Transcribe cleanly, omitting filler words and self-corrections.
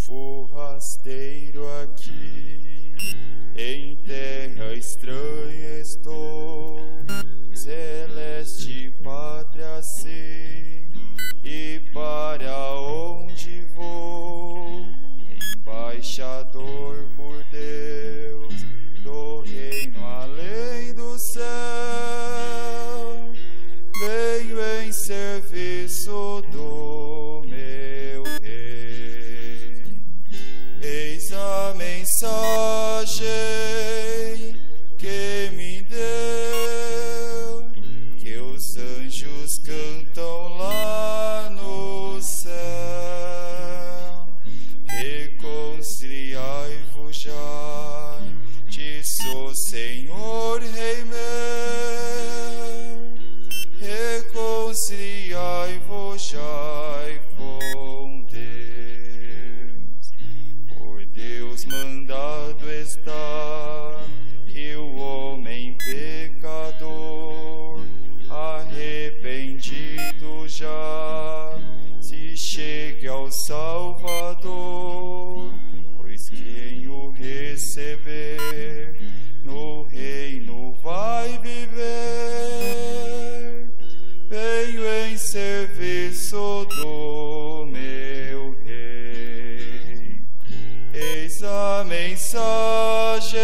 Forasteiro aqui, em terra estranha estou, celeste pátria sim, e para onde vou? Embaixador por Deus, do reino além do céu, venho em serviço do meu rei. Eis a mensagem que me deu, que os anjos cantam lá no céu. Reconciliai-vos já, diz o Senhor Rei meu. Reconciliai-vos já com Deus. Por Deus mandado está, e o homem pecador, arrependido já, se chegue ao Salvador. Pois quem o receber, no reino vai viver. Venho em serviço do meu rei. Eis a mensagem